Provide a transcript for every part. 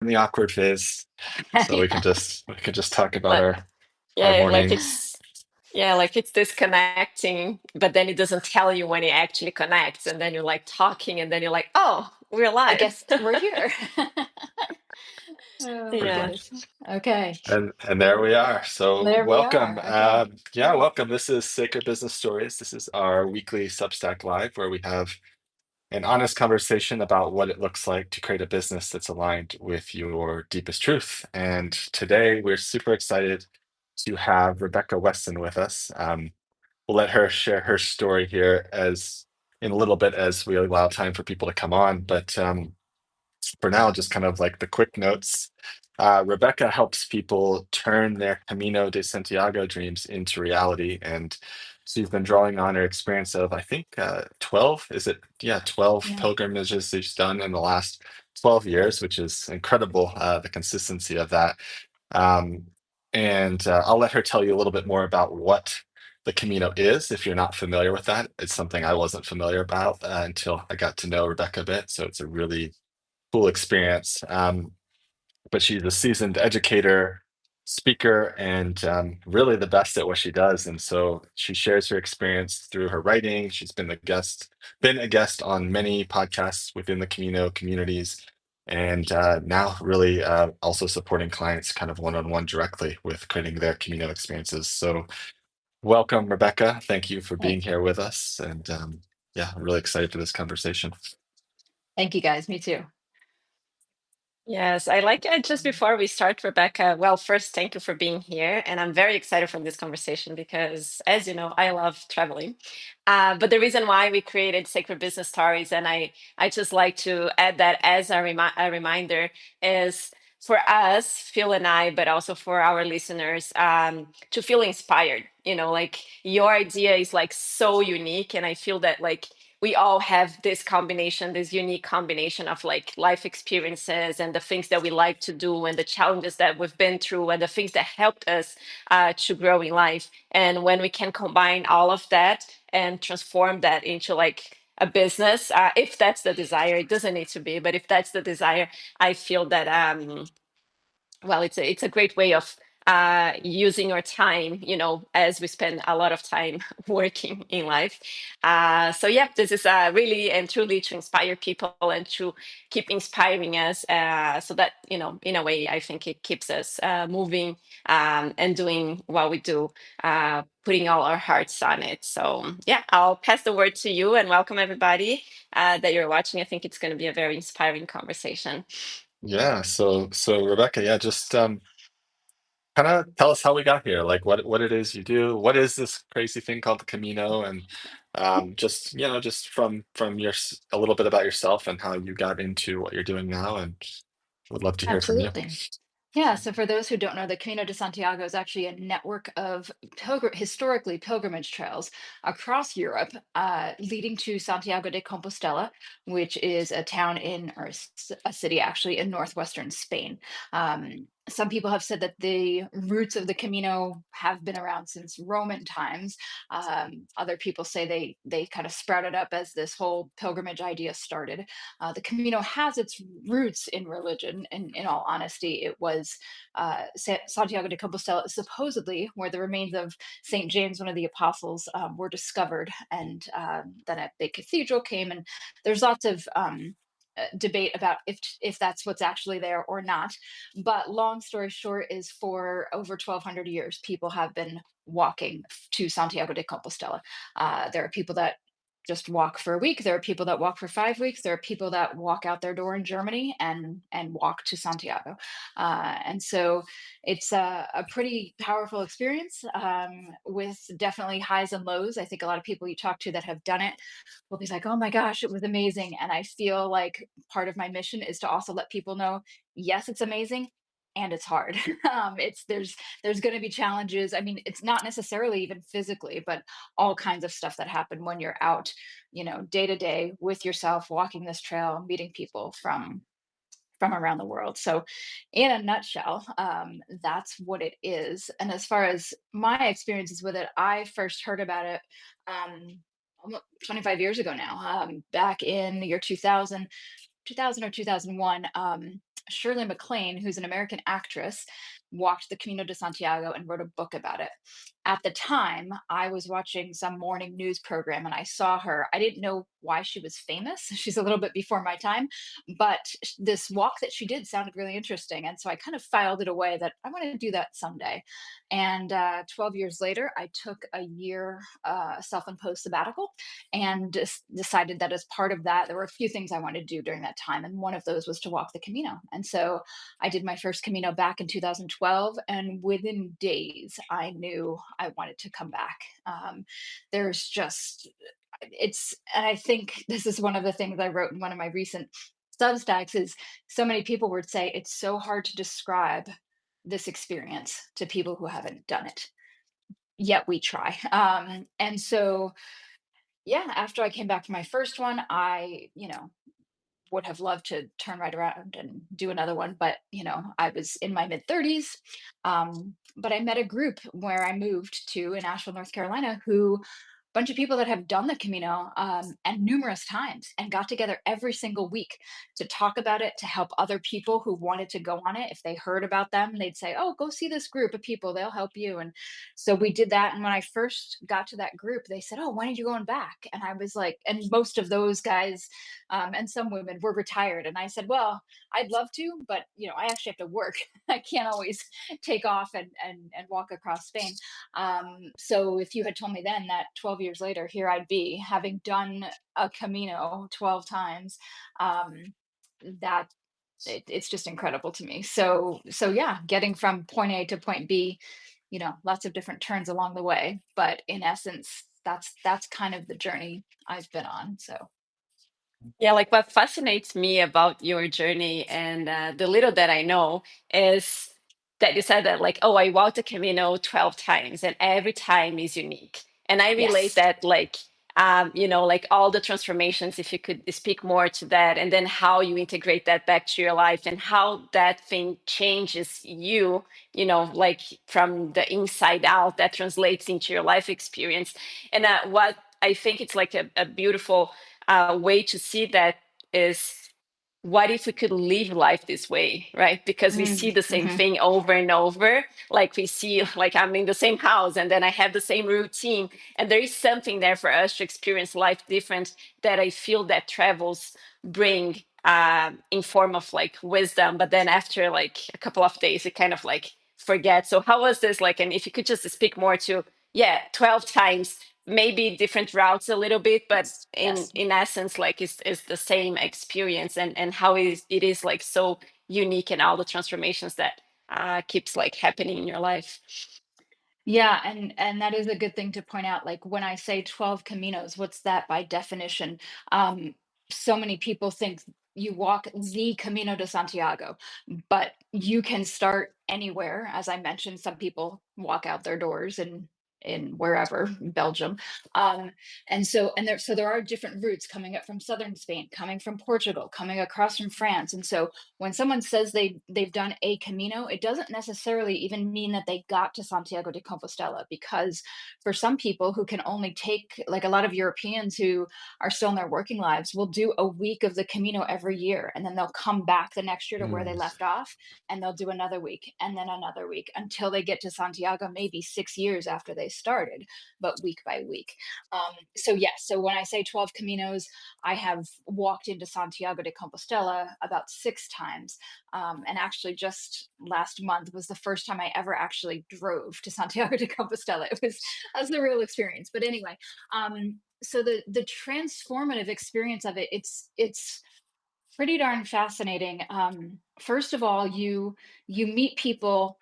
in the awkward phase, so Yeah. we can just talk about Like, our yeah, morning. like it's disconnecting, but then it doesn't tell you when it actually connects, and then you're like talking, and then you're like, oh, we're I live. guess we're here. Oh my Pretty Yeah. much. goodness. Okay. And there we are. So There we welcome. are. Okay. Yeah, welcome. This is Sacred Business Stories. This is our weekly Substack Live where we have an honest conversation about what it looks like to create a business that's aligned with your deepest truth. And today we're super excited to have Rebecca Weston with us. We'll let her share her story here as in a little bit as we allow time for people to come on. But for now, just kind of like the quick notes. Rebecca helps people turn their Camino de Santiago dreams into reality. And she's been drawing on her experience of, I think, 12, is it? Yeah, 12 Yeah. pilgrimages she's done in the last 12 years, which is incredible, the consistency of that. Um, and I'll let her tell you a little bit more about what the Camino is if you're not familiar with that. It's something I wasn't familiar about until I got to know Rebecca a bit. So it's a really cool experience. But she's a seasoned educator, speaker, and really the best at what she does. And so she shares her experience through her writing. She's been a guest on many podcasts within the Camino communities, and now really also supporting clients kind of one-on-one directly with creating their Camino experiences. So welcome, Rebecca. Thank you for being Hey, here with us. And yeah, I'm really excited for this conversation. thank you guys. Me too. Yes, I like it. Just before we start, Rebecca, well, first, thank you for being here. And I'm very excited for this conversation because, as you know, I love traveling. But the reason why we created Sacred Business Stories, and I just like to add that as a reminder, is for us, Phil and I, but also for our listeners, to feel inspired. Like your idea is like so unique. And I feel that, like, we all have this combination, this unique combination of like life experiences and the things that we like to do and the challenges that we've been through and the things that helped us to grow in life. And when we can combine all of that and transform that into like a business, if that's the desire, it doesn't need to be, but if that's the desire, I feel that well, it's a great way of using our time, as we spend a lot of time working in life. So yeah, this is really and truly to inspire people and to keep inspiring us, so that, in a way, I think it keeps us moving, and doing what we do, putting all our hearts on it. So yeah, I'll pass the word to you and welcome everybody that you're watching. I think it's going to be a very inspiring conversation. Yeah, so Rebecca, yeah, just kind of tell us how we got here, like what it is you do. What is this crazy thing called the Camino? And just just from a little bit about yourself and how you got into what you're doing now, and would love to hear from you. Absolutely. Yeah, so for those who don't know, the Camino de Santiago is actually a network of historically pilgrimage trails across Europe, leading to Santiago de Compostela, which is a town a city actually in northwestern Spain. Some people have said that the roots of the Camino have been around since Roman times. Other people say they kind of sprouted up as this whole pilgrimage idea started. The Camino has its roots in religion, and in all honesty, it was Santiago de Compostela is supposedly where the remains of Saint James, one of the apostles, were discovered, and then a big cathedral came, and there's lots of debate about if that's what's actually there or not. But long story short is for over 1200 years, people have been walking to Santiago de Compostela. There are people that just walk for a week. There are people that walk for 5 weeks. There are people that walk out their door in Germany and walk to Santiago. And so it's a pretty powerful experience, with definitely highs and lows. I think a lot of people you talk to that have done it will be like, "Oh my gosh, it was amazing." And I feel like part of my mission is to also let people know, yes, it's amazing and it's hard. It's there's going to be challenges. I mean, it's not necessarily even physically, but all kinds of stuff that happen when you're out, day to day with yourself, walking this trail, meeting people from around the world. So, in a nutshell, that's what it is. And as far as my experiences with it, I first heard about it almost 25 years ago now, back in the year 2000, 2000 or 2001. Shirley MacLaine, who's an American actress, walked the Camino de Santiago and wrote a book about it. At the time, I was watching some morning news program and I saw her. I didn't know why she was famous. She's a little bit before my time, but this walk that she did sounded really interesting. And so I kind of filed it away that I want to do that someday. And 12 years later, I took a year self imposed sabbatical and decided that as part of that, there were a few things I wanted to do during that time. And one of those was to walk the Camino. And so I did my first Camino back in 2012. And within days, I knew I wanted to come back. There's just, and I think this is one of the things I wrote in one of my recent Substacks is so many people would say it's so hard to describe this experience to people who haven't done it. Yet we try. And so yeah, after I came back from my first one, I, would have loved to turn right around and do another one, but I was in my mid 30s. But I met a group where I moved to in Asheville, North Carolina, who bunch of people that have done the Camino and numerous times and got together every single week to talk about it, to help other people who wanted to go on it. If they heard about them, they'd say, "Oh, go see this group of people, they'll help you." And so we did that. And when I first got to that group, they said, "Oh, when are you going back?" And I was like, and most of those guys and some women were retired. And I said, "Well, I'd love to, but I actually have to work. I can't always take off and walk across Spain." So if you had told me then that 12 years later, here I'd be having done a Camino 12 times, um, that it's just incredible to me. So yeah, getting from point A to point B, lots of different turns along the way, but in essence, that's kind of the journey I've been on. So Yeah, like what fascinates me about your journey and the little that I know is that you said that, like, oh, I walked the Camino 12 times and every time is unique. And I relate yes. that, like, like all the transformations, if you could speak more to that, and then how you integrate that back to your life and how that thing changes you, like from the inside out, that translates into your life experience. And what I think it's like a beautiful way to see that is, what if we could live life this way, right? Because we see the same Mm-hmm. thing over and over. Like we see, like I'm in the same house and then I have the same routine. And there is something there for us to experience life different that I feel that travels bring in form of like wisdom. But then after like a couple of days, it kind of like forget. So how was this like? And if you could just speak more to, yeah, 12 times, maybe different routes a little bit, but Yes. in essence, like it's the same experience, and how it is like so unique, and all the transformations that keeps like happening in your life. Yeah, and that is a good thing to point out. Like when I say 12 caminos, what's that by definition? Um, so many people think you walk the Camino de Santiago, but you can start anywhere. As I mentioned, some people walk out their doors in wherever, Belgium. Um, and there are different routes coming up from southern Spain, coming from Portugal, coming across from France. And so when someone says they've done a Camino, it doesn't necessarily even mean that they got to Santiago de Compostela, because for some people who can only take, like a lot of Europeans who are still in their working lives, will do a week of the Camino every year, and then they'll come back the next year to where they Mm. left off, and they'll do another week and then another week until they get to Santiago, maybe 6 years after they started, but week by week. So yes, so when I say 12 Caminos, I have walked into Santiago de Compostela about 6 times. And actually, just last month was the first time I ever actually drove to Santiago de Compostela. That was the real experience. But anyway, so the transformative experience of it, it's pretty darn fascinating. First of all, you meet people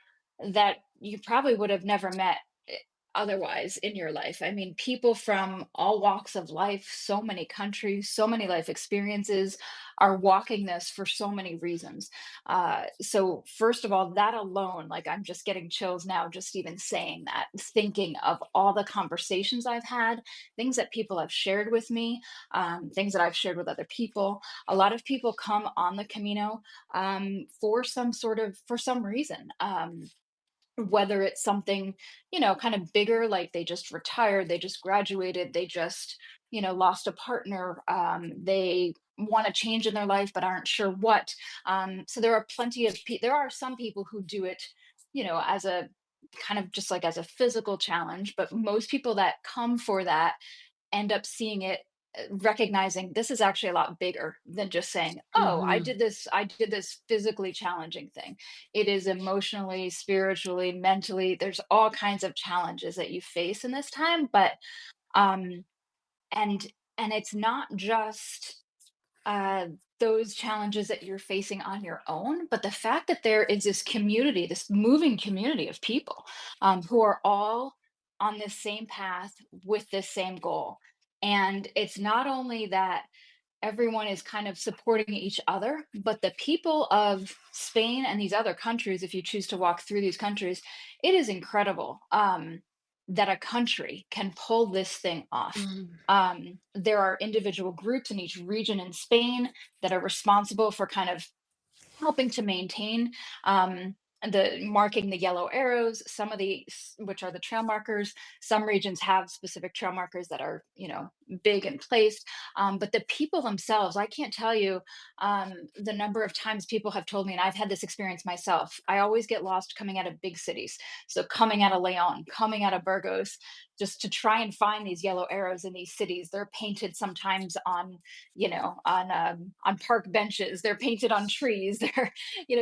that you probably would have never met eh, otherwise in your life. I mean, people from all walks of life, so many countries, so many life experiences are walking this for so many reasons. So first of all, that alone, like I'm just getting chills now, just even saying that, thinking of all the conversations I've had, things that people have shared with me, things that I've shared with other people. A lot of people come on the Camino for some reason. whether it's something, kind of bigger, like they just retired, they just graduated, they just, lost a partner, they want to change in their life but aren't sure what. So there are there are some people who do it, as a kind of just like as a physical challenge, but most people that come for that end up seeing it, recognizing this is actually a lot bigger than just saying, oh, Hmm. I did this physically challenging thing. It is emotionally, spiritually, mentally, there's all kinds of challenges that you face in this time. But um and and it's not just uh, those challenges that you're facing on your own, but the fact that there is this community, this moving community of people, who are all on this same path with this same goal. And it's not only that everyone is kind of supporting each other, but the people of Spain and these other countries, if you choose to walk through these countries, it is incredible, that a country can pull this thing off. There are individual groups in each region in Spain that are responsible for kind of helping to maintain, the marking the yellow arrows. Some of the which are the trail markers, some regions have specific trail markers that are, big and placed. But the people themselves, I can't tell you, the number of times people have told me, and I've had this experience myself, I always get lost coming out of big cities. So coming out of Leon, coming out of Burgos, just to try and find these yellow arrows in these cities. They're painted sometimes on, on park benches, they're painted on trees. They're,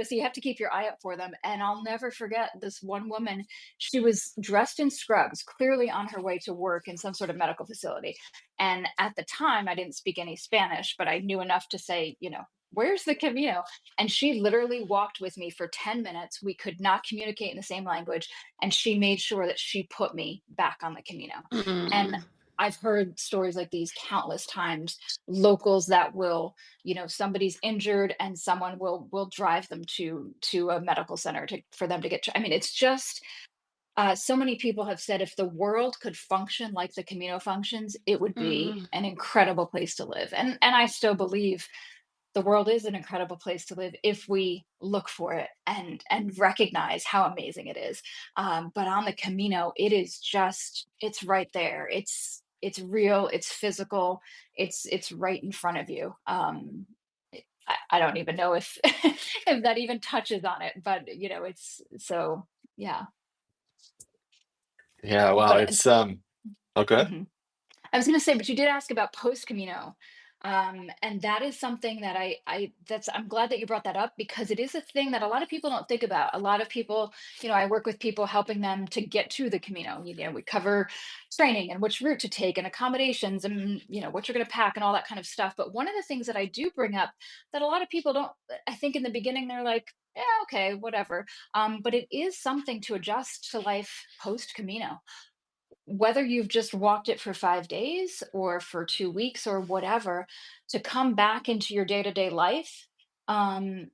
so you have to keep your eye out for them. And I'll never forget this one woman. She was dressed in scrubs, clearly on her way to work in some sort of medical facility. And at the time I didn't speak any Spanish, but I knew enough to say, where's the Camino? And she literally walked with me for 10 minutes. We could not communicate in the same language, and she made sure that she put me back on the Camino. And Mm. I've heard stories like these countless times. Locals that will, somebody's injured and someone will drive them to a medical center to for them to get. I mean, it's just, so many people have said if the world could function like the Camino functions, it would be Mhm. an incredible place to live. And I still believe the world is an incredible place to live if we look for it and recognize how amazing it is. But on the Camino, it is just, it's right there. It's real, it's physical, it's right in front of you. I don't even know if if that even touches on it, but it's so, yeah. Yeah, wow, But it's oh good. mhm. I was going to say, but you did ask about post Camino, and that is something that I'm glad that you brought that up, because it is a thing that a lot of people don't think about. A lot of people, I work with people helping them to get to the Camino. We cover training and which route to take and accommodations and what you're going to pack and all that kind of stuff. But one of the things that I do bring up that a lot of people don't, I think in the beginning they're like, yeah, okay, whatever. But it is something to adjust to life post Camino, whether you've just walked it for 5 days or for 2 weeks or whatever, to come back into your day-to-day life. And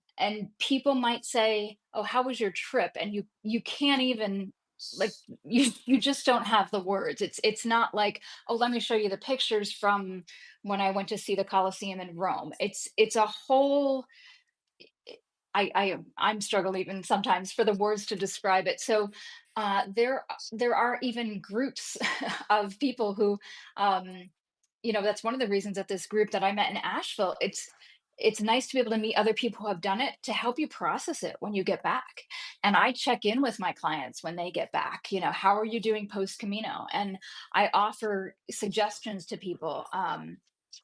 people might say, oh, how was your trip? And you can't even, like, you just don't have the words. It's not like, oh, let me show you the pictures from when I went to see the Colosseum in Rome. It's a whole, I'm struggling even sometimes for the words to describe it. So there are even groups of people who, um, that's one of the reasons that this group that I met in Asheville, it's nice to be able to meet other people who have done it to help you process it when you get back. And I check in with my clients when they get back. How are you doing post Camino? And I offer suggestions to people.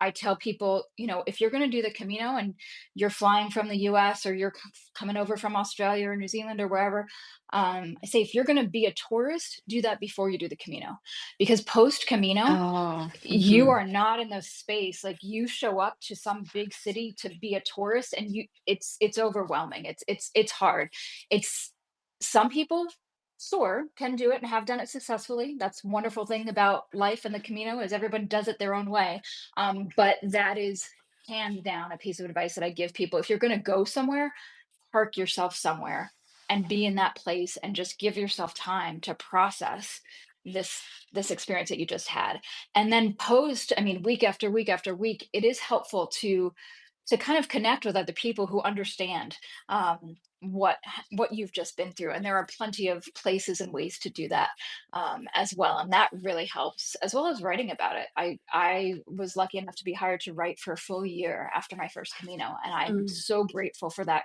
I tell people, if you're going to do the Camino and you're flying from the US or you're coming over from Australia or New Zealand or wherever, I say if you're going to be a tourist, do that before you do the Camino, because post Camino, Oh. you Mhm. are not in the space. Like, you show up to some big city to be a tourist and it's overwhelming. It's hard. It's Some people sure can do it and have done it successfully. That's wonderful thing about life and the Camino, is everyone does it their own way. But that is hands down a piece of advice that I give people. If you're going to go somewhere, park yourself somewhere and be in that place and just give yourself time to process this experience that you just had. And then post, I mean, week after week after week, it is helpful to to kind of connect with other people who understand what you've just been through. And there are plenty of places and ways to do that as well, and that really helps, as well as writing about it. I was lucky enough to be hired to write for a full year after my first Camino, and I'm Mm. so grateful for that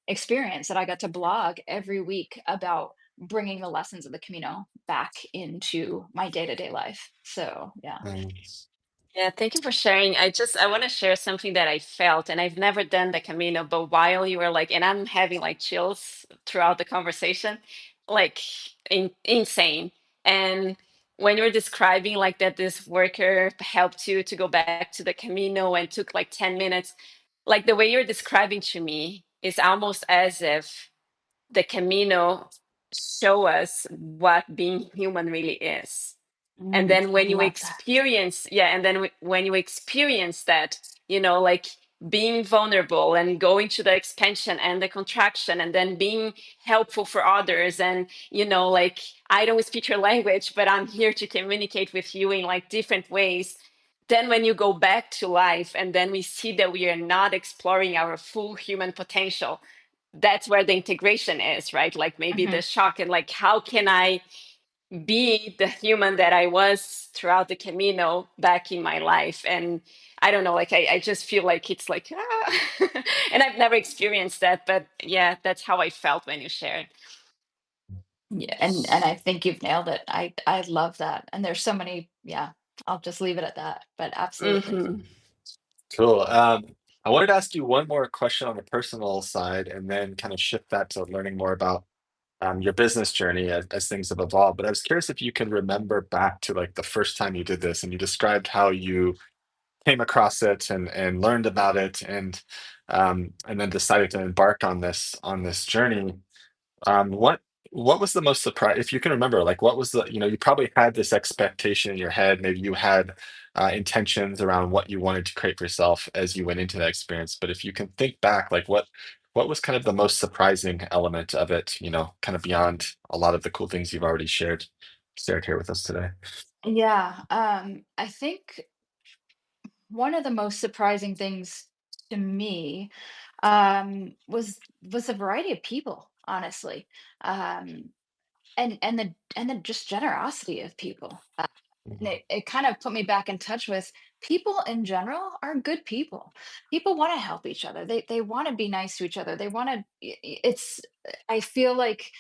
experience, that I got to blog every week about bringing the lessons of the Camino back into my day-to-day life. So yeah. Mm, Yeah, thank you for sharing. I want to share something that I felt, and I've never done the Camino, but while you were like, and I'm having like chills throughout the conversation, like insane. And when you were describing like that this worker helped you to go back to the Camino and took like 10 minutes, like the way you're describing to me is almost as if the Camino show us what being human really is. And then I when you love that. experience, yeah, and then when you experience that, like being vulnerable and going to the expansion and the contraction and then being helpful for others, and like, I don't speak your language, but I'm here to communicate with you in like different ways. Then when you go back to life and then we see that we are not exploring our full human potential, that's where the integration is, right? Like maybe Mhm. the shock and like, how can I be the human that I was throughout the Camino back in my life? And I don't know, like I just feel like it's like, and I've never experienced that, but yeah, that's how I felt when you shared. Yeah, and I think you've nailed it. I love that. And there's so many, yeah, I'll just leave it at that. But absolutely. Hmm. cool. I wanted to ask you one more question on the personal side, and then kind of shift that to learning more about your business journey as things have evolved. But I was curious if you can remember back to like the first time you did this, and you described how you came across it and learned about it, and then decided to embark on this journey. What was the most surprise, if you can remember, like what was the, you probably had this expectation in your head, maybe you had intentions around what you wanted to create for yourself as you went into that experience. But if you can think back, like what was kind of the most surprising element of it, kind of beyond a lot of the cool things you've already shared here with us today. Yeah, I think one of the most surprising things to me was the variety of people, honestly. Um, and the just generosity of people. And Mhm. it kind of put me back in touch with people in general are good people. People want to help each other. They want to be nice to each other. They want to. It's. I feel like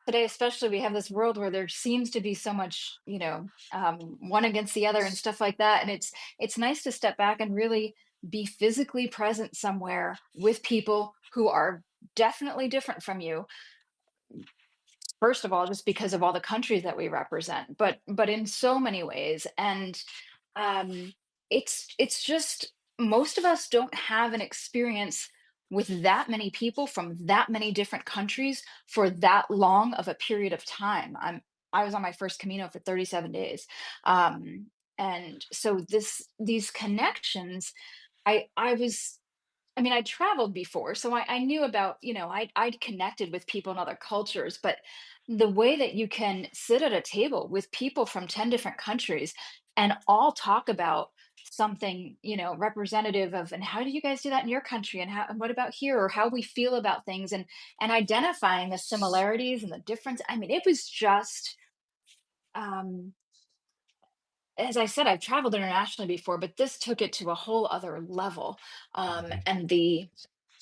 today, especially, we have this world where there seems to be so much, one against the other and stuff like that. And it's nice to step back and really be physically present somewhere with people who are definitely different from you, first of all, just because of all the countries that we represent, but in so many ways. And um it's just, most of us don't have an experience with that many people from that many different countries for that long of a period of time. I was on my first Camino for 37 days. And so these connections, I was, I mean, I traveled before, so I knew about, I'd connected with people in other cultures, but the way that you can sit at a table with people from 10 different countries and all talk about something, representative of, and how do you guys do that in your country? And how, and what about here? Or how we feel about things, and identifying the similarities and the difference. I mean, it was just, um, as I said, I've traveled internationally before, but this took it to a whole other level. And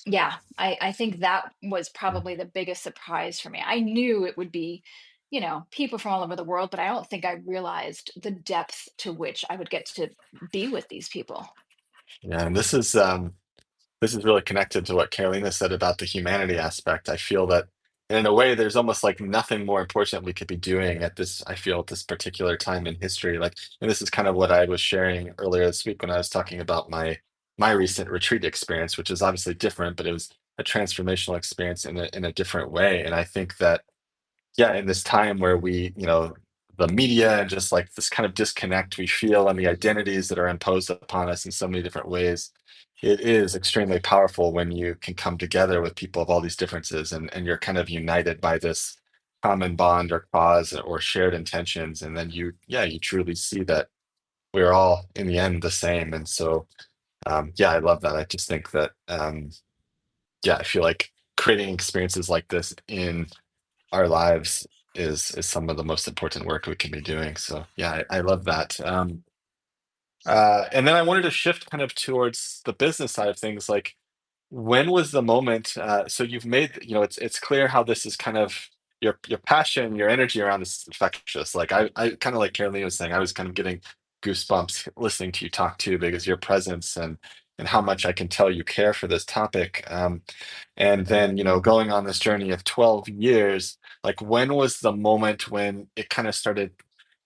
yeah, I think that was probably the biggest surprise for me. I knew it would be, people from all over the world, but I don't think I realized the depth to which I would get to be with these people. Yeah, and this is really connected to what Carolina said about the humanity aspect. I feel that in a way, there's almost like nothing more important we could be doing at this, I feel, at this particular time in history. Like, and this is kind of what I was sharing earlier this week when I was talking about my recent retreat experience, which is obviously different, but it was a transformational experience in a different way. And I think that, yeah, in this time where the media and just like this kind of disconnect we feel and the identities that are imposed upon us in so many different ways, it is extremely powerful when you can come together with people of all these differences, and you're kind of united by this common bond or cause or shared intentions. And then you truly see that we're all in the end the same. And so, Yeah, I love that. I just think that, yeah, I feel like creating experiences like this in our lives is some of the most important work we can be doing. So yeah, I love that. And then I wanted to shift kind of towards the business side of things. Like, when was the moment? So you've made, it's clear how this is kind of your passion, your energy around this is infectious. Like I kind of like Caroline was saying, I was kind of getting goosebumps listening to you talk too, because your presence and how much I can tell you care for this topic. And then, going on this journey of 12 years, like when was the moment when it kind of started,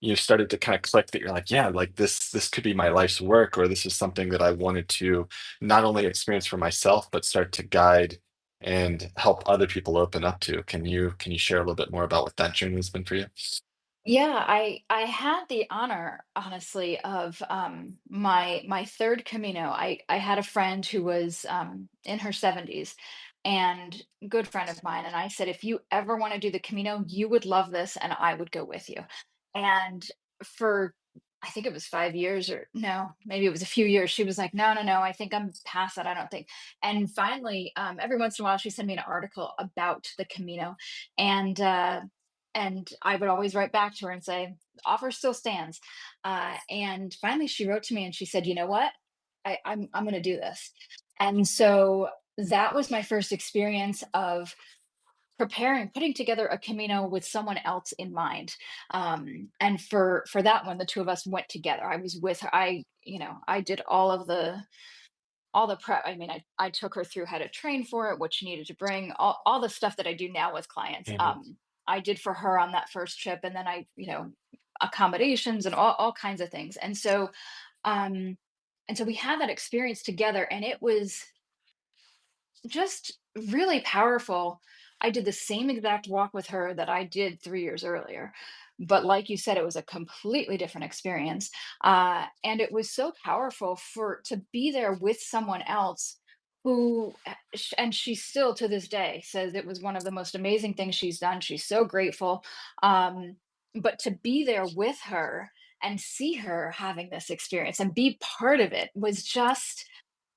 you started to kind of click that you're like, yeah, like this could be my life's work, or this is something that I wanted to not only experience for myself, but start to guide and help other people open up to. Can you share a little bit more about what that journey has been for you? Yeah, I had the honor, honestly, of my third Camino. I had a friend who was in her 70s and good friend of mine, and I said, if you ever want to do the Camino, you would love this, and I would go with you. And for I think it was 5 years, or no, maybe it was a few years. She was like, no, no, no, I think I'm past that. I don't think. And finally, every once in a while, she sent me an article about the Camino, and I would always write back to her and say, offer still stands. And finally, she wrote to me and she said, you know what? I'm going to do this. And so that was my first experience of putting together a Camino with someone else in mind. And for that one, the two of us went together. I was with her. I did all the prep. I mean, I took her through how to train for it, what she needed to bring, all the stuff that I do now with clients. Mhm. I did for her on that first trip, and then accommodations and all kinds of things. Um, and so we had that experience together, and it was just really powerful. I did the same exact walk with her that I did 3 years earlier. But like you said, it was a completely different experience. And it was so powerful to be there with someone else and she still to this day says it was one of the most amazing things she's done. She's so grateful. Um, but to be there with her and see her having this experience and be part of it was just,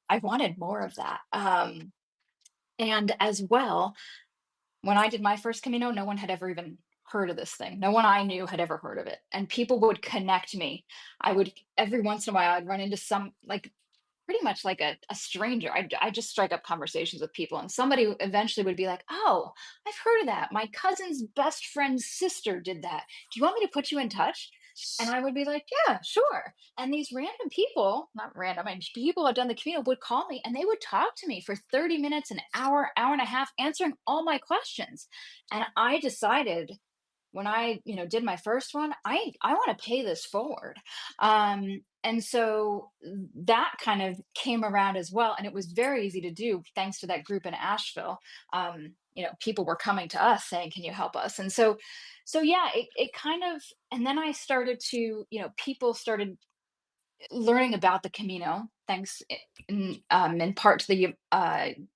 I wanted more of that. And as well, when I did my first Camino, no one had ever even heard of this thing. No one I knew had ever heard of it. And people would connect me. I would, every once in a while, I'd run into some, like, pretty much like a stranger. I just strike up conversations with people, and somebody eventually would be like, "Oh, I've heard of that. My cousin's best friend's sister did that. Do you want me to put you in touch?" And I would be like, "Yeah, sure." And these random people, not random, I mean, people who had done the Camino would call me and they would talk to me for 30 minutes, an hour, hour and a half, answering all my questions. And I decided when I, did my first one, I want to pay this forward. And so that kind of came around as well, and it was very easy to do thanks to that group in Asheville. People were coming to us saying, "Can you help us?" And so yeah, it kind of, and then I started to, people started learning about the Camino, thanks in part to the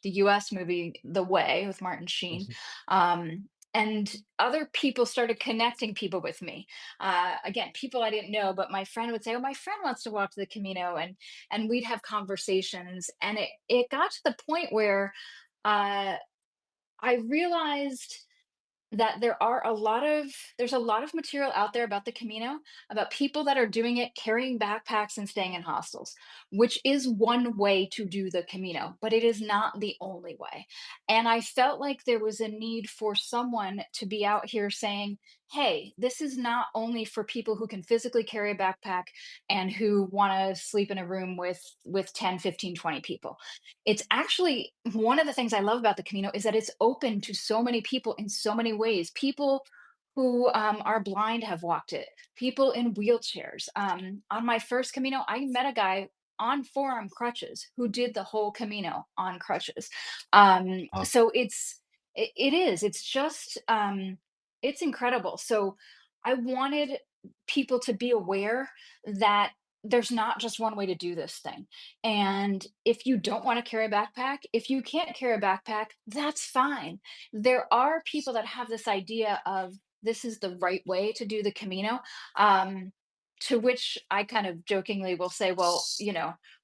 U.S. movie The Way with Martin Sheen, Mhm. um, and other people started connecting people with me. Again, people I didn't know, but my friend would say, "Oh, my friend wants to walk to the Camino," and we'd have conversations, and it got to the point where uh, I realized that there's a lot of material out there about the Camino, about people that are doing it carrying backpacks and staying in hostels, which is one way to do the Camino, but it is not the only way. And I felt like there was a need for someone to be out here saying, hey, this is not only for people who can physically carry a backpack and who want to sleep in a room with 10, 15, 20 people. It's actually one of the things I love about the Camino is that it's open to so many people in so many ways. People who are blind have walked it. People in wheelchairs. On my first Camino, I met a guy on forearm crutches who did the whole Camino on crutches. Oh, So it is. It's just it's incredible. So I wanted people to be aware that there's not just one way to do this thing. And if you don't want to carry a backpack, if you can't carry a backpack, that's fine. There are people that have this idea of this is the right way to do the Camino. Um, To which I kind of jokingly will say, well,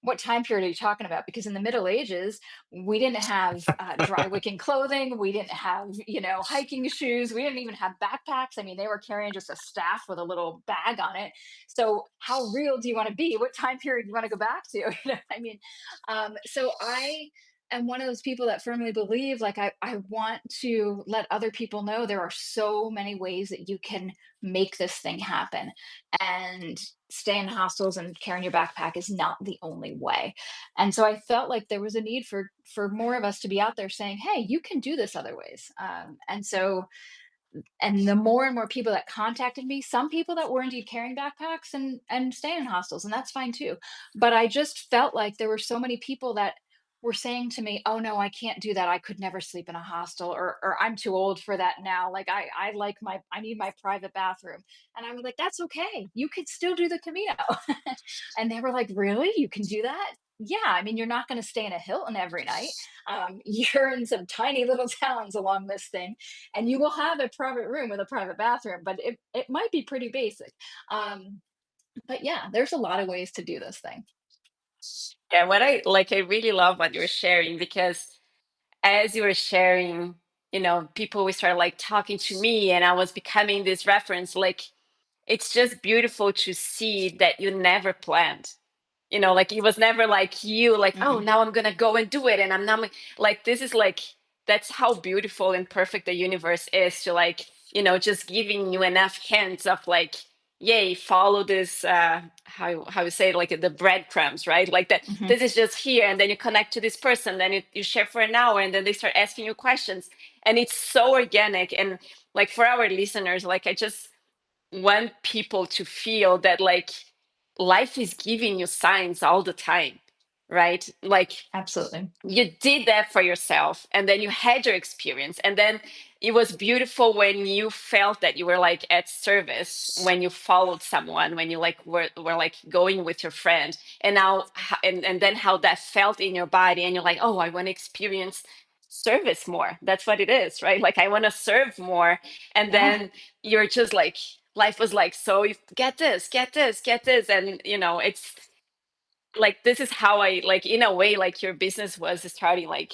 what time period are you talking about? Because in the Middle Ages, we didn't have dry wicking clothing. We didn't have, hiking shoes. We didn't even have backpacks. I mean, they were carrying just a staff with a little bag on it. So, how real do you want to be? What time period do you want to go back to? I mean, so I am one of those people that firmly believe, like, I want to let other people know there are so many ways that you can make this thing happen, and staying in hostels and carrying your backpack is not the only way. And so I felt like there was a need for more of us to be out there saying, hey, you can do this other ways. And the more and more people that contacted me, some people that were indeed carrying backpacks and staying in hostels, and that's fine too. But I just felt like there were so many people that were saying to me, oh no, I can't do that, I could never sleep in a hostel, or I'm too old for that now, like I need my private bathroom. And I was like, that's okay, you could still do the Camino. And they were like, really, you can do that? Yeah, I mean, you're not going to stay in a Hilton every night. You're in some tiny little towns along this thing, and you will have a private room with a private bathroom, but it might be pretty basic. But yeah, there's a lot of ways to do this thing. Yeah, what I like, I really love what you're sharing because as you were sharing, people we started like talking to me, and I was becoming this reference. Like, it's just beautiful to see that you never planned. Like it was never like you, like, oh, Hmm. now I'm gonna go and do it, and I'm not like this is like that's how beautiful and perfect the universe is to like, just giving you enough hints of like, yay, follow this how you say it, like the breadcrumbs, right? Like that Hmm. this is just here, and then you connect to this person, then you share for an hour, and then they start asking you questions, and it's so organic. And like for our listeners, like I just want people to feel that like life is giving you signs all the time, right? Like Absolutely. you did that for yourself, and then you had your experience, and then it was beautiful when you felt that you were like at service, when you followed someone, when you like were like going with your friend, and now and then how that felt in your body, and you're like, oh, I want to experience service more. That's what it is, right? Like I want to serve more. And Yeah. then you're just like, life was like, so you get this, get this, get this, and it's like this is how I like, in a way, like your business was starting like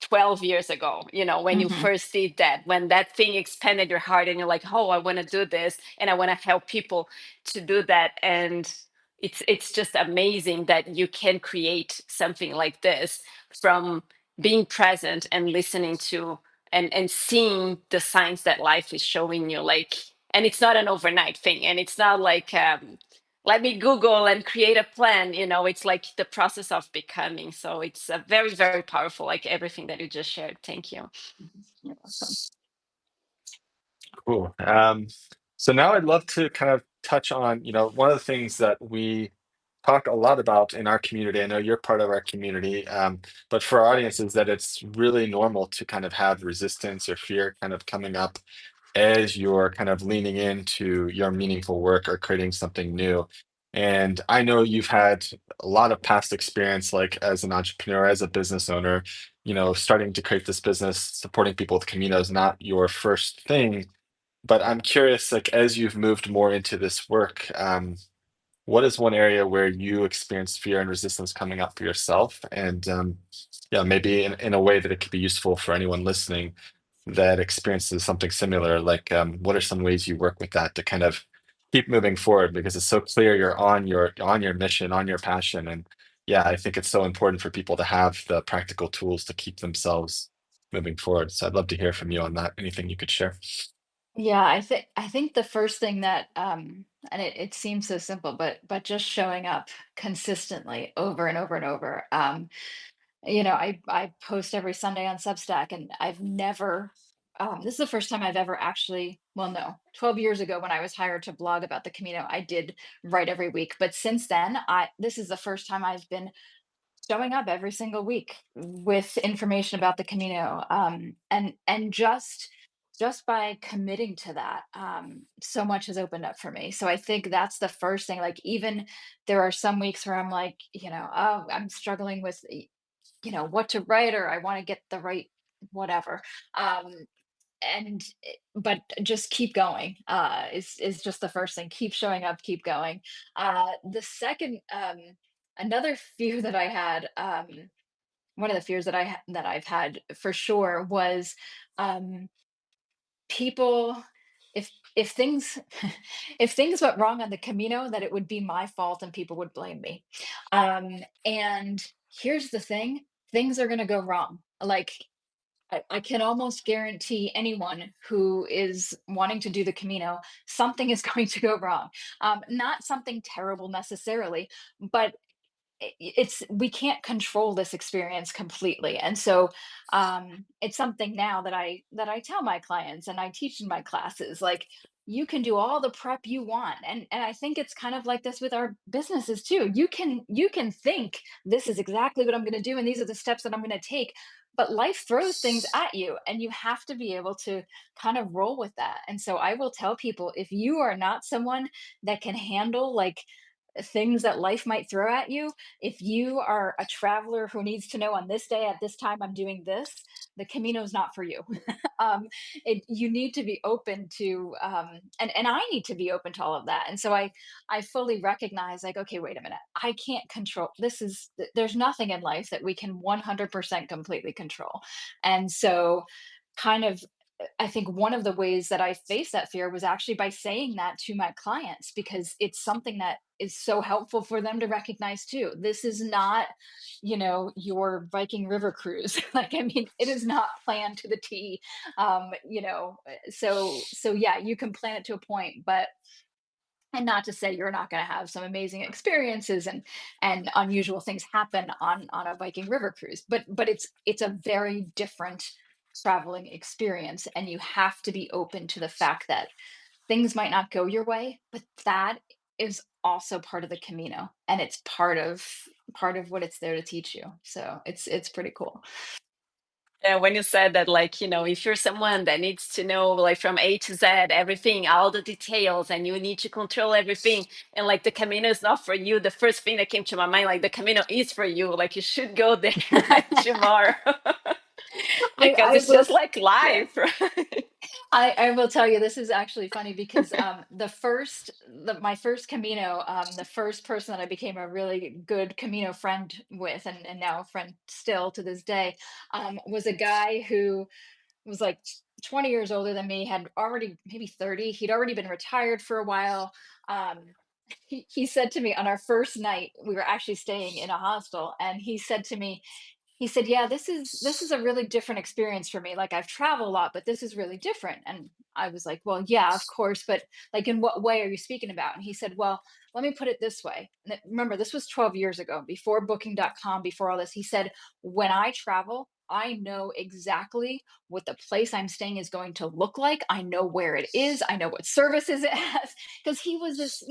12 years ago, when you Hmm. first did that, when that thing expanded your heart, and you're like, oh, I want to do this, and I want to help people to do that. And it's just amazing that you can create something like this from being present and listening to and seeing the signs that life is showing you. Like, and it's not an overnight thing, and it's not like let me Google and create a plan. It's like the process of becoming. So it's a very, very powerful, like everything that you just shared. Thank you. You're welcome. Cool. So now I'd love to kind of touch on, one of the things that we talk a lot about in our community. I know you're part of our community, but for our audience is that it's really normal to kind of have resistance or fear kind of coming up as you're kind of leaning into your meaningful work or creating something new. And I know you've had a lot of past experience, like as an entrepreneur, as a business owner, starting to create this business, supporting people with Camino is not your first thing. But I'm curious, like as you've moved more into this work, what is one area where you experience fear and resistance coming up for yourself? And yeah, maybe in a way that it could be useful for anyone listening that experiences something similar. Like, what are some ways you work with that to kind of keep moving forward? Because it's so clear you're on your mission, on your passion, and yeah, I think it's so important for people to have the practical tools to keep themselves moving forward. So I'd love to hear from you on that. Anything you could share? Yeah, I think the first thing that and it seems so simple, but just showing up consistently over and over and over. I post every Sunday on Substack, and I've never this is the first time I've ever actually, well, no, 12 years ago when I was hired to blog about the Camino, I did write every week. But since then, I this is the first time I've been showing up every single week with information about the Camino. And just by committing to that, so much has opened up for me. So I think that's the first thing. Like, even there are some weeks where I'm like, oh, I'm struggling with what to write, or I want to get the right whatever. Um, and but just keep going is just the first thing. Keep showing up, keep going. The second, another fear that I had, one of the fears that that I've had for sure was, um people, if things if things went wrong on the Camino, that it would be my fault and people would blame me. And here's the thing, things are going to go wrong. Like, I can almost guarantee anyone who is wanting to do the Camino, something is going to go wrong. Not something terrible necessarily, but it's, we can't control this experience completely. And so it's something now that I tell my clients and I teach in my classes, like, you can do all the prep you want, and I think it's kind of like this with our businesses too. You can think this is exactly what I'm going to do and these are the steps that I'm going to take, but life throws things at you and you have to be able to kind of roll with that. And so I will tell people, if you are not someone that can handle like things that life might throw at you, if you are a traveler who needs to know on this day at this time I'm doing this, the Camino is not for you. um, you need to be open to, and I need to be open to all of that. And so I fully recognize, like, okay, wait a minute, I can't control this. There's nothing in life that we can 100% completely control. And so kind of, I think one of the ways that I faced that fear was actually by saying that to my clients, because it's something that is so helpful for them to recognize too. This is not, your Viking River cruise. Like, I mean, it is not planned to the T. So yeah, you can plan it to a point, but, and not to say you're not going to have some amazing experiences and unusual things happen on a Viking River cruise, but it's a very different traveling experience, and you have to be open to the fact that things might not go your way, but that is also part of the Camino, and it's part of what it's there to teach you. So it's pretty cool. And when you said that, like, if you're someone that needs to know, like, from A to Z, everything, all the details, and you need to control everything, and like the Camino is not for you, the first thing that came to my mind, like, the Camino is for you. Like, you should go there like tomorrow because I it's will. just like Yeah. life, right? I will tell you, this is actually funny because my first Camino, the first person that I became a really good Camino friend with, and now a friend still to this day, was a guy who was like 20 years older than me, had already, maybe 30, he'd already been retired for a while. Um, he said to me on our first night, we were actually staying in a hostel, and he said to me, he said, "Yeah, this is a really different experience for me. Like, I've traveled a lot, but this is really different." And I was like, "Well, yeah, of course, but like, in what way are you speaking about?" And he said, "Well, let me put it this way." Remember, this was 12 years ago, before booking.com, before all this. He said, "When I travel, I know exactly what the place I'm staying is going to look like. I know where it is. I know what services it has." Because he was this,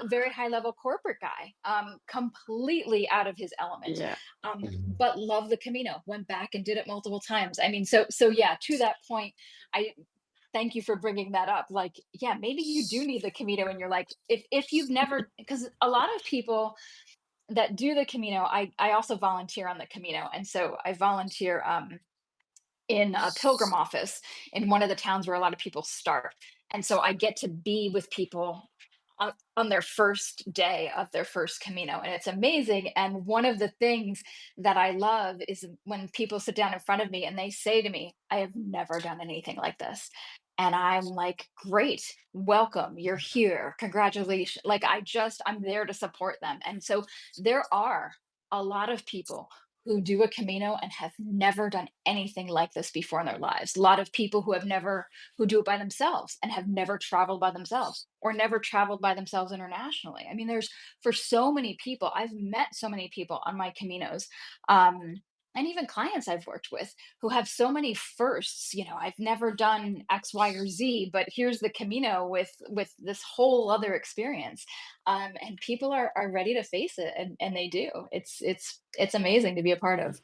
very high level corporate guy, completely out of his element, Yeah. Mhm. but loved the Camino, went back and did it multiple times. I mean, so yeah, to that point, I thank you for bringing that up. Like, yeah, maybe you do need the Camino in your life. If you've never, because a lot of people that do the Camino, I also volunteer on the Camino. And so I volunteer in a pilgrim office in one of the towns where a lot of people start. And so I get to be with people on their first day of their first Camino. And it's amazing. And one of the things that I love is when people sit down in front of me and they say to me, "I have never done anything like this." And I'm like, "Great, welcome, you're here, congratulations." Like, I'm there to support them. And so there are a lot of people who do a Camino and have never done anything like this before in their lives. A lot of people who do it by themselves and have never traveled by themselves, or never traveled by themselves internationally. I mean, there's, for so many people, I've met so many people on my Caminos, um, and even clients I've worked with who have so many firsts. I've never done X, Y, or Z, but here's the Camino with this whole other experience, and people are ready to face it, and they do. It's amazing to be a part of.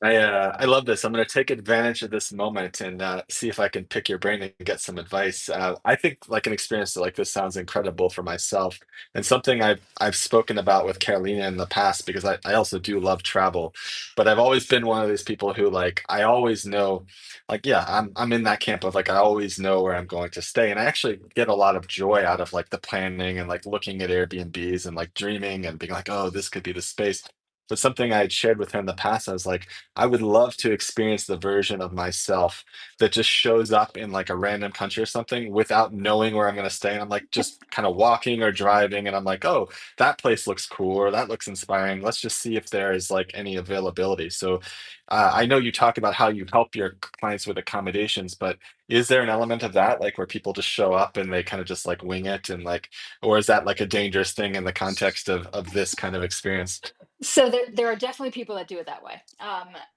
I love this. I'm going to take advantage of this moment and see if I can pick your brain and get some advice. I think like an experience like this sounds incredible for myself, and something I've spoken about with Carolina in the past because I also do love travel, but I've always been one of these people who like I always know, like yeah, I'm in that camp of like I always know where I'm going to stay, and I actually get a lot of joy out of like the planning and like looking at Airbnbs and like dreaming and being like, oh, this could be the space. But something I had shared with her in the past, I was like. I would love to experience the version of myself that just shows up in like a random country or something without knowing where I'm going to stay. And I'm like just kind of walking or driving, and I'm like, oh, that place looks cool or that looks inspiring. Let's just see if there is like any availability. So I know you talk about how you help your clients with accommodations, but is there an element of that, like where people just show up and they kind of just like wing it and like, or is that like a dangerous thing in the context of this kind of experience? So there are definitely people that do it that way.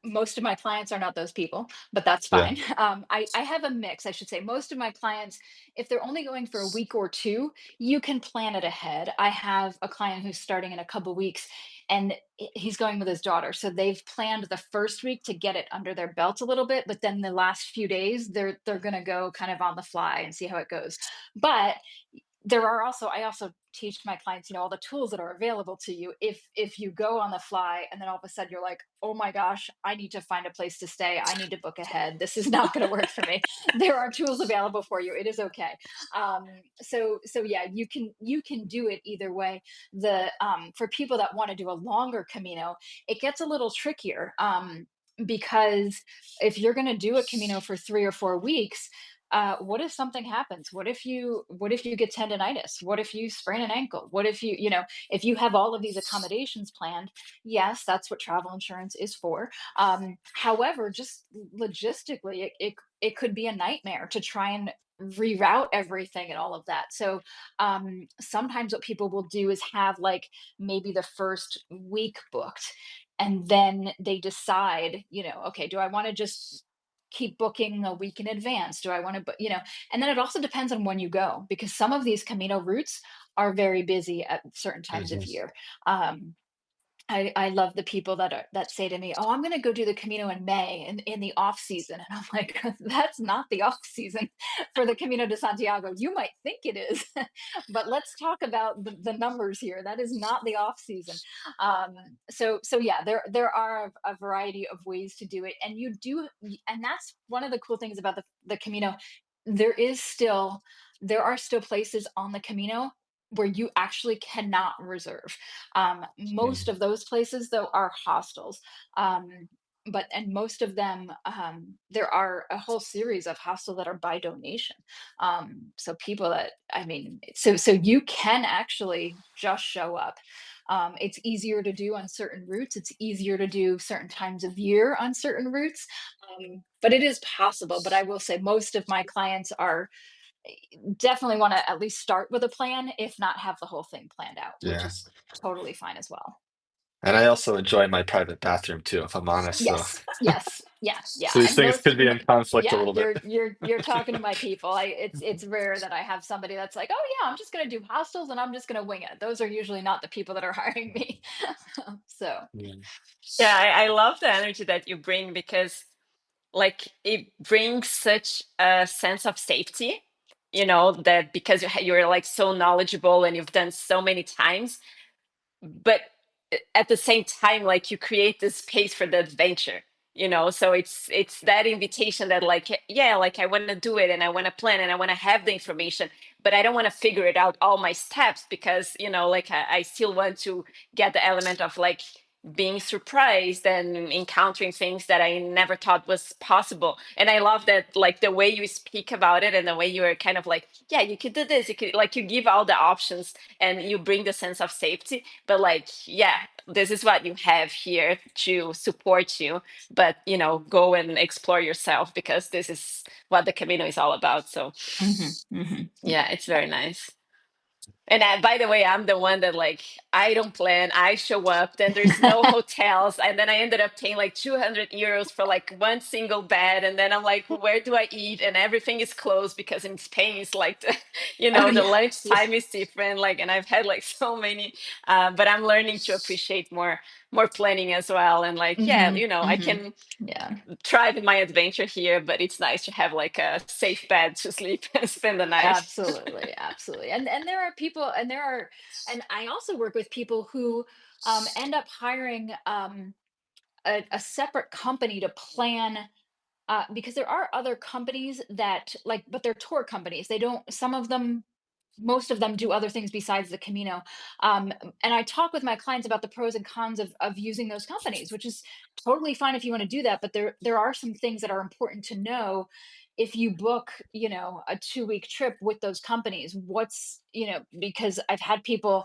Most of my clients are not those people, but that's Yeah. fine. I have a mix, I should say. Most of my clients, if they're only going for a week or two, you can plan it ahead. I have a client who's starting in a couple weeks, and he's going with his daughter. So they've planned the first week to get it under their belt a little bit, but then the last few days they're going to go kind of on the fly and see how it goes. But there are also I also teach my clients, all the tools that are available to you if you go on the fly and then all of a sudden you're like, oh my gosh, I need to find a place to stay, I need to book ahead, this is not going to work for me. There are tools available for you, it is okay. So yeah, you can do it either way. The For people that want to do a longer Camino, it gets a little trickier, because if you're going to do a Camino for 3 or 4 weeks, what if something happens? What if you get tendonitis? What if you sprain an ankle? What if if you have all of these accommodations planned? Yes, that's what travel insurance is for. However, just logistically, it could be a nightmare to try and reroute everything and all of that. So sometimes what people will do is have like maybe the first week booked, and then they decide, okay, do I want to just keep booking a week in advance? Do I want to, and then it also depends on when you go, because some of these Camino routes are very busy at certain times of Mhm. year. Um, I love the people that say to me, "Oh, I'm going to go do the Camino in May in the off season," and I'm like, "That's not the off season for the Camino de Santiago. You might think it is, but let's talk about the numbers here. That is not the off season." Um, so yeah, there are a variety of ways to do it, and and that's one of the cool things about the Camino. There is still there are still places on the Camino where you actually cannot reserve. Most Mhm. of those places, though, are hostels. And most of them, there are a whole series of hostels that are by donation. So people that, I mean, so you can actually just show up. It's easier to do on certain routes. It's easier to do certain times of year on certain routes. But it is possible. But I will say most of my clients are definitely want to at least start with a plan, if not have the whole thing planned out, which Yeah. is totally fine as well. And I also enjoy my private bathroom too, if I'm honest. So, Yes, yes, yeah, yeah. so these And things could be in conflict a yeah, little bit. you're talking to my people. It's rare that I have somebody that's like, oh yeah, I'm just gonna do hostels and I'm just gonna wing it. Those are usually not the people that are hiring me. So. Yeah. Yeah, I love the energy that you bring because like it brings such a sense of safety, that because you're like so knowledgeable and you've done so many times, but at the same time like you create this space for the adventure, so it's that invitation that like yeah, like I want to do it and I want to plan and I want to have the information, but I don't want to figure it out all my steps because like I still want to get the element of like being surprised and encountering things that I never thought was possible. And I love that like the way you speak about it and the way you are kind of like, yeah, you could do this, you could like you give all the options and you bring the sense of safety, but like yeah, this is what you have here to support you, but go and explore yourself because this is what the Camino is all about. So Hmm, hmm, yeah, it's very nice. And by the way, I'm the one that like I don't plan. I show up, then there's no hotels, and then I ended up paying like 200 euros for like one single bed, and then I'm like, where do I eat? And everything is closed because in Spain it's like the, Oh the yeah, lunch yeah. time is different. Like, and I've had like so many, but I'm learning to appreciate more planning as well. And like, yeah, Hmm. I Hmm. can Yeah, thrive in my adventure here, but it's nice to have like a safe bed to sleep and spend the night. absolutely, absolutely. And there are people, and I also work with people who end up hiring a separate company to plan, because there are other companies that like, but they're tour companies. They don't. Some of them, most of them do other things besides the Camino. And I talk with my clients about the pros and cons of using those companies, which is totally fine if you want to do that. But there are some things that are important to know if you book, a 2-week trip with those companies. Because I've had people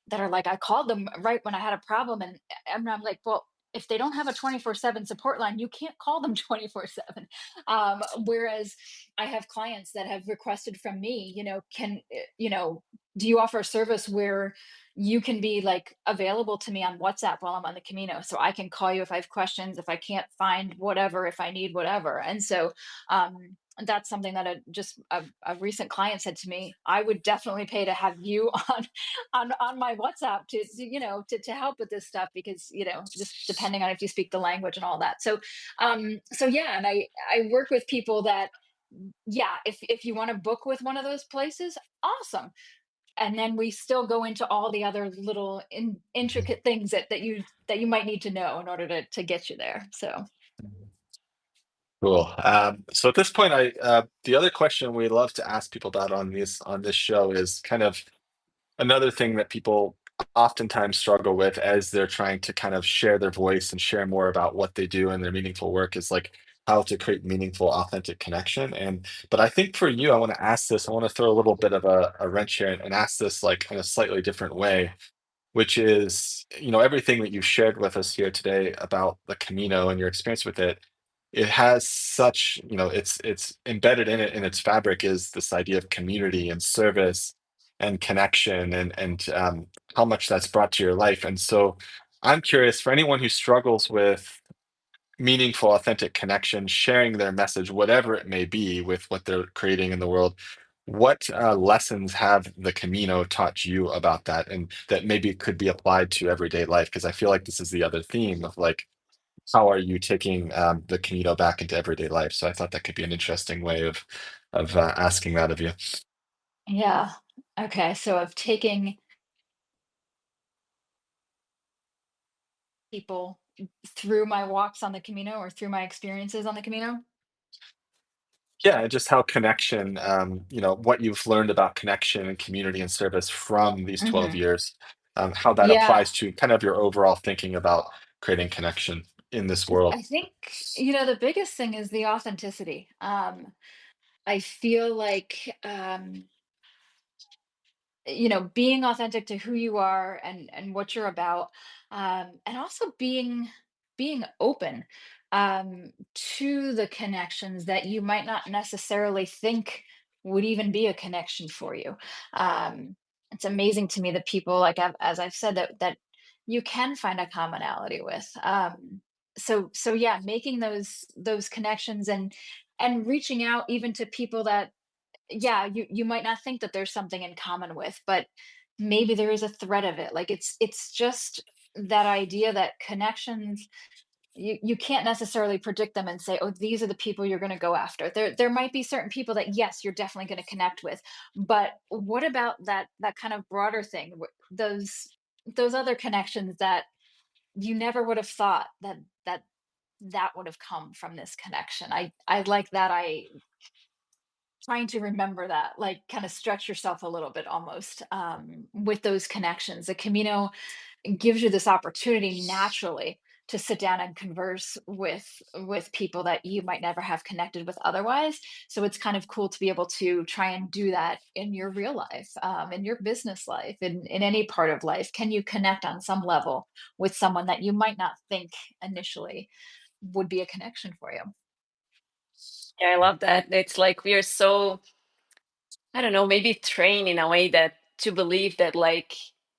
that are like, I called them right when I had a problem, and I'm like, well, if they don't have a 24/7 support line, you can't call them 24/7. Whereas I have clients that have requested from me, do you offer a service where you can be like available to me on WhatsApp while I'm on the Camino, so I can call you if I have questions, if I can't find whatever, if I need whatever. And so that's something that a recent client said to me, I would definitely pay to have you on my WhatsApp to help with this stuff, because just depending on if you speak the language and all that. So yeah, and I work with people that, yeah, if you want to book with one of those places, awesome. And then we still go into all the other little intricate things that you might need to know in order to get you there. So Cool. So at this point, the other question we love to ask people about on this show is kind of another thing that people oftentimes struggle with as they're trying to kind of share their voice and share more about what they do and their meaningful work is like how to create meaningful, authentic connection. But I think for you, I want to ask this. I want to throw a little bit of a wrench here and ask this like in a slightly different way, which is, everything that you've shared with us here today about the Camino and your experience with it. It has such, it's embedded in it in its fabric is this idea of community and service and connection and how much that's brought to your life. And so I'm curious for anyone who struggles with meaningful, authentic connection, sharing their message, whatever it may be, with what they're creating in the world. What lessons have the Camino taught you about that, and that maybe could be applied to everyday life? Because I feel like this is the other theme of like, how are you taking the Camino back into everyday life? So I thought that could be an interesting way of asking that of you. yeah, okay. So of taking people through my walks on the Camino, or through my experiences on the Camino. Yeah, and just how connection, what you've learned about connection and community and service from these 12 Hmm. years, how that Yeah, applies to kind of your overall thinking about creating connection in this world. I think the biggest thing is the authenticity. I feel like being authentic to who you are and what you're about, and also being open to the connections that you might not necessarily think would even be a connection for you. um, it's amazing to me that people, like, as I've said, that you can find a commonality with. So yeah, making those connections, and reaching out even to people that, yeah, you might not think that there's something in common with, but maybe there is a thread of it. Like, it's just that idea that connections, you can't necessarily predict them and say, oh, these are the people you're going to go after. There might be certain people that, yes, you're definitely going to connect with, but what about that kind of broader thing, those other connections that you never would have thought that would have come from this connection. I like that. I trying to remember that, like, kind of stretch yourself a little bit almost, with those connections. The Camino gives you this opportunity naturally to sit down and converse with people that you might never have connected with otherwise. So it's kind of cool to be able to try and do that in your real life, in your business life, in any part of life. Can you connect on some level with someone that you might not think initially would be a connection for you? Yeah, I love that. It's like we are so, I don't know, maybe trained in a way that to believe that like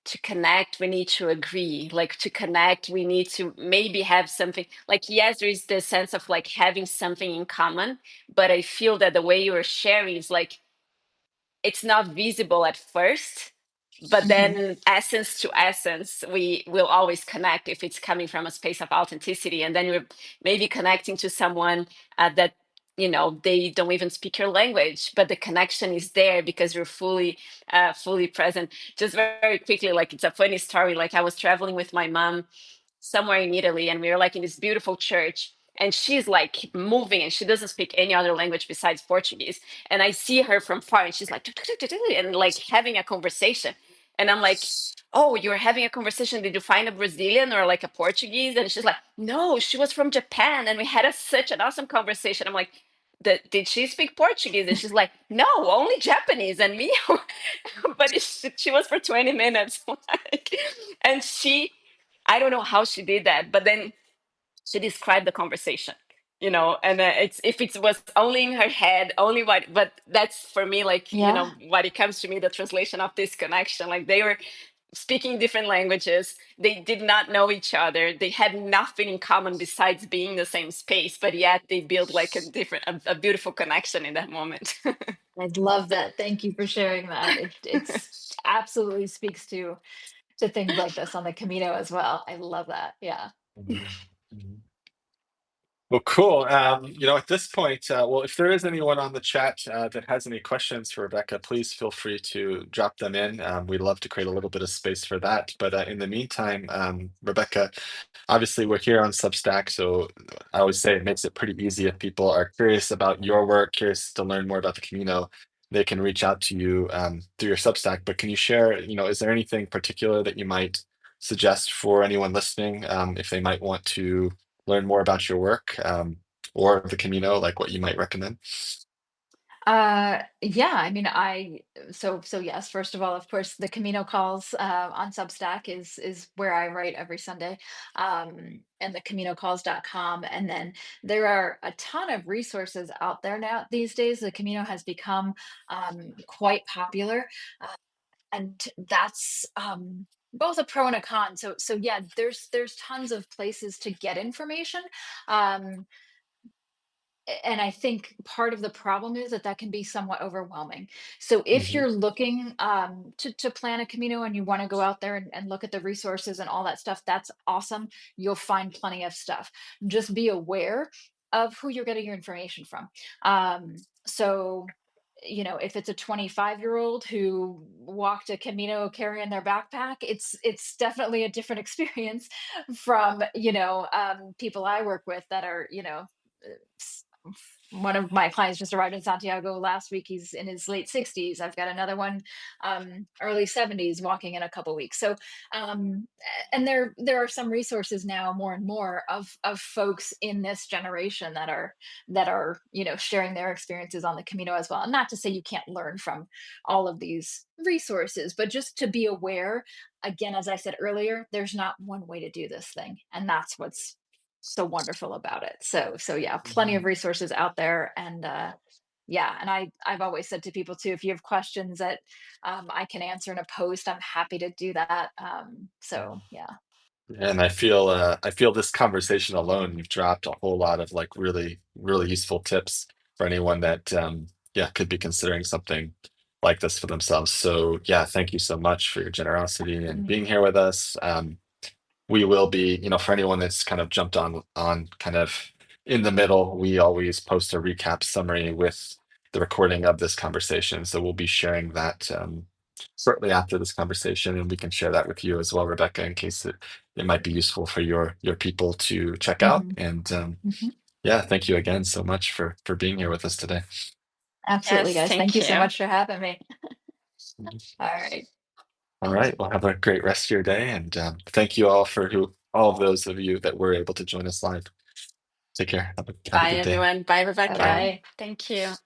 to connect we need to agree, like to connect we need to maybe have something, like yes there is this sense of like having something in common, but I feel that the way you are sharing is like it's not visible at first, but Hmm. then essence to essence we will always connect if it's coming from a space of authenticity, and then you're maybe connecting to someone that they don't even speak your language, but the connection is there because you're fully present. Just very quickly, like it's a funny story, like I was traveling with my mom somewhere in Italy, and we were like in this beautiful church, and she's like moving, and she doesn't speak any other language besides Portuguese. And I see her from far, and she's like and like having a conversation, and I'm like, "Oh, you're having a conversation? Did you find a Brazilian or like a Portuguese?" And she's like, "No, she was from Japan, and we had such an awesome conversation." I'm like, did she speak Portuguese? And she's like, no, only Japanese. And me, but she was for 20 minutes. Like, and I don't know how she did that, but then she described the conversation, and it's if it was only in her head, only what, but that's for me, like, Yeah. what it comes to me, the translation of this connection, like they were speaking different languages, they did not know each other, they had nothing in common besides being in the same space, but yet they built like a beautiful connection in that moment. I love that. Thank you for sharing that. It's absolutely speaks to things like this on the Camino as well. I love that. Yeah. Mhm. Well, cool. At this point, well, if there is anyone on the chat that has any questions for Rebecca, please feel free to drop them in. We'd love to create a little bit of space for that. But in the meantime, Rebecca, obviously we're here on Substack, so I always say it makes it pretty easy if people are curious about your work, curious to learn more about the Camino, they can reach out to you through your Substack. But can you share, is there anything particular that you might suggest for anyone listening if they might want to learn more about your work or the Camino, like what you might recommend? Yeah, I mean, so yes, first of all, of course, the Camino calls on Substack is where I write every Sunday, and the caminocalls.com. And then there are a ton of resources out there now these days. The Camino has become quite popular, and that's both a pro and a con. So yeah, there's tons of places to get information. Um, and I think part of the problem is that that can be somewhat overwhelming. So if Hmm. you're looking to plan a Camino and you want to go out there and look at the resources and all that stuff, that's awesome. You'll find plenty of stuff. Just be aware of who you're getting your information from. So if it's a 25-year-old who walked a Camino carrying their backpack, it's definitely a different experience from people I work with that are s- one of my clients just arrived in Santiago last week. He's in his late 60s. I've got another one, early 70s, walking in a couple weeks. So, and there are some resources now, more and more of folks in this generation that are sharing their experiences on the Camino as well. And not to say you can't learn from all of these resources, but just to be aware. Again, as I said earlier, there's not one way to do this thing, and that's what's so wonderful about it. So yeah, plenty of Hmm. resources out there. And yeah, and I've always said to people too, if you have questions that I can answer in a post, I'm happy to do that. So yeah. And I feel this conversation alone, you've dropped a whole lot of like really, really useful tips for anyone that yeah, could be considering something like this for themselves. So yeah, thank you so much for your generosity and Mm, being here with us. We will be, for anyone that's kind of jumped on kind of in the middle, we always post a recap summary with the recording of this conversation. So we'll be sharing that shortly after this conversation, and we can share that with you as well, Rebecca, in case it might be useful for your people to check out. mhm, And mhm. yeah, thank you again so much for being here with us today. Absolutely, Yes, guys. Thank thank you so you. much for having me. All right. All right, well, have a great rest of your day, and thank you all for all of those of you that were able to join us live. Take care. Have a Bye good day. everyone, bye Bye Bye. Rebecca, bye. thank you.